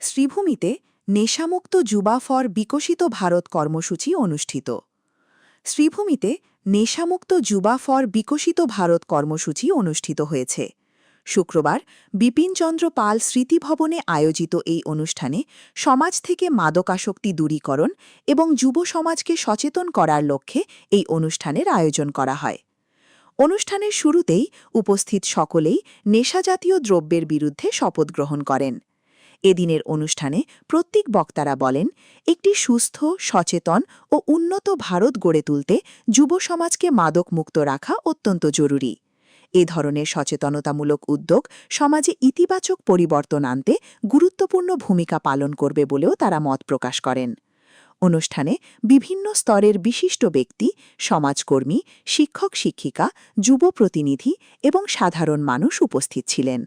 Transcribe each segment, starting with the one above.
শ্রীভূমিতে নেশামুক্ত যুবা ফর বিকশিত ভারত কর্মসূচি অনুষ্ঠিত। শ্রীভূমিতে নেশামুক্ত যুবা ফর বিকশিত ভারত কর্মসূচি অনুষ্ঠিত হয়েছে। শুক্রবার বিপিনচন্দ্র পাল স্মৃতিভবনে আয়োজিত এই অনুষ্ঠানে সমাজ থেকে মাদকাসক্তি দূরীকরণ এবং যুব সমাজকে সচেতন করার লক্ষ্যে এই অনুষ্ঠানের আয়োজন করা হয়। অনুষ্ঠানের শুরুতেই উপস্থিত সকলেই নেশাজাতীয় দ্রব্যের বিরুদ্ধে শপথ গ্রহণ করেন। এদিনের অনুষ্ঠানে প্রত্যেক বক্তারা বলেন, একটি সুস্থ, সচেতন ও উন্নত ভারত গড়ে তুলতে যুব সমাজকে মাদকমুক্ত রাখা অত্যন্ত জরুরি। এ ধরনের সচেতনতামূলক উদ্যোগ সমাজে ইতিবাচক পরিবর্তন আনতে গুরুত্বপূর্ণ ভূমিকা পালন করবে বলেও তারা মত প্রকাশ করেন। অনুষ্ঠানে বিভিন্ন স্তরের বিশিষ্ট ব্যক্তি, সমাজকর্মী, শিক্ষক-শিক্ষিকা, যুব প্রতিনিধি এবং সাধারণ মানুষ উপস্থিত ছিলেন।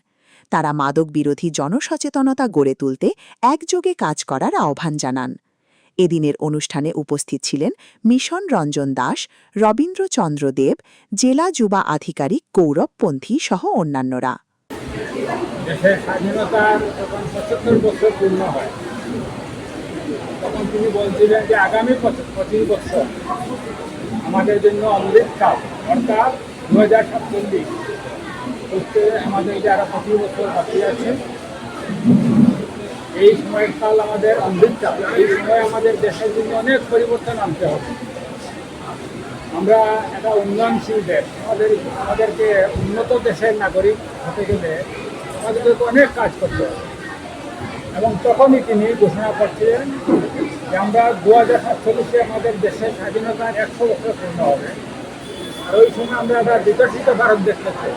তারা মাদক বিরোধী জনসচেতনতা গড়ে তুলতে একযোগে কাজ করার আহ্বান জানান। এদিনের অনুষ্ঠানে উপস্থিত ছিলেন মিশন রঞ্জন দাস, রবীন্দ্রচন্দ্র দেব, জেলা যুবা আধিকারিক গৌরব পন্থী সহ অন্যান্যরা। দেশের স্বাধীনতার যখন ৭৫ বছর পূর্ণ হয় তখন তিনি বলছিলেন যে আগামী ২৫ বছর আমাদের জন্য অমৃতকাল, অর্থাৎ ২০৪৭ উত্তরে আমাদের যে আরো ২৫ বছর বাকি আছে, এই সময়কাল আমাদের অমৃতকাল। এই সময় আমাদের দেশের জন্য অনেক পরিবর্তন আনতে হবে। আমরা একটা উন্নয়নশীল দেশ, আমাদেরকে উন্নত দেশের নাগরিক হতে গেলে আমাদেরকে অনেক কাজ করতে হবে। এবং তখনই তিনি ঘোষণা করছিলেন যে আমরা ২০৪৭-এ আমাদের দেশের স্বাধীনতার ১০০ বছর পূর্ণ হবে। আর ওই সময় আমরা একটা বিকশিত ভারত দেখতে চাই।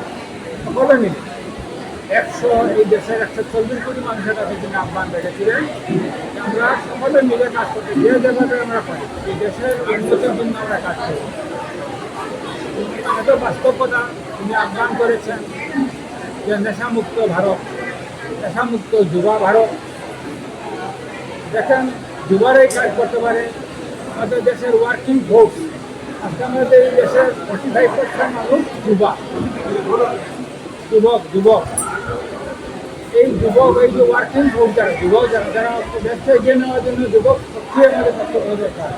সকলে মিলে এই দেশের ১৪০ কোটি মানুষের কাছে তিনি আহ্বান রেখেছিলেন যে আমরা সকলে মিলে কাজ করতে, যে জায়গাতে আমরা পারি এই দেশের উন্নতির জন্য আমরা কাজ করি। এত বাস্তবতা তিনি আহ্বান করেছেন যে নেশামুক্ত ভারত, নেশামুক্ত যুবা ভারত। দেখেন, যুবারাই কাজ করতে পারে। আমাদের দেশের ওয়ার্কিং ফোর্স, আজকে আমাদের এই দেশের 45% মানুষ যুবক। এই যুবক, এই যে ওয়ার্কিং ফোর্স যারা যুবক, যারা দেশকে এগিয়ে নেওয়ার জন্য যুবক সত্যি আমাদের কর্তব্য দরকার।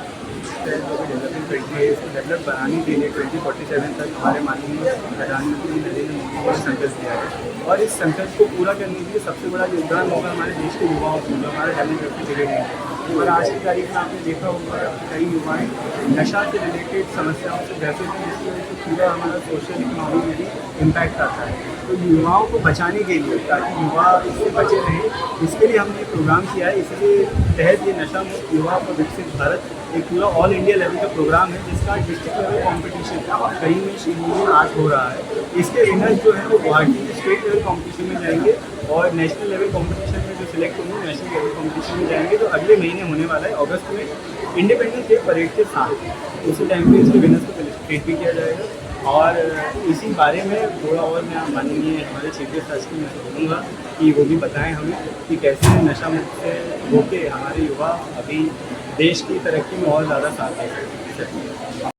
डेवलप बनाने के लिए 2047 तक हमारे माननीय प्रधानमंत्री नरेंद्र मोदी ने संकल्प दिया है, और इस संकल्प को पूरा करने के लिए सबसे बड़ा योगदान होगा हमारे देश के युवाओं को, जो हमारे डेमोग्राफिक एरिया है। और आज की तारीख में आपने देखा होगा कई युवाएं नशा से रिलेटेड समस्याओं से ग्रसित हैं, जिसकी वजह से पूरा हमारा सोशल इकोनॉमी में भी इम्पैक्ट आता है। तो युवाओं को बचाने के लिए, ताकि युवा इससे बचे रहें, इसके लिए हमने प्रोग्राम किया है। इसके तहत ये नशा मुक्त युवा को विकसित भारत एक पूरा ऑल इंडिया लेवल का प्रोग्राम है, जिसका डिस्ट्रिक्ट लेवल कॉम्पिटिशन कहीं में शिमला में आज हो रहा है। इसके विनर्स जो है वो गुवाहाटी के स्टेट लेवल कॉम्पिटिशन में जाएंगे, और नेशनल लेवल कॉम्पिटिशन में जो सिलेक्ट होंगे नेशनल लेवल कॉम्पिटिशन में जाएंगे, जो अगले महीने होने वाला है अगस्त में, इंडिपेंडेंस डे परेड के साथ। उसी टाइम पे इसके विनर्स को सेलिब्रेट भी किया जाएगा। और इसी बारे में थोड़ा और मैं माननीय हमारे चीफ गेस्ट ट्रस्टी में बोलूँगा कि वो भी बताएं हमें कि कैसे नशा मुक्त से होकर हमारे युवा अभी देश की तरक्की में और ज़्यादा साथ दे सकते हैं।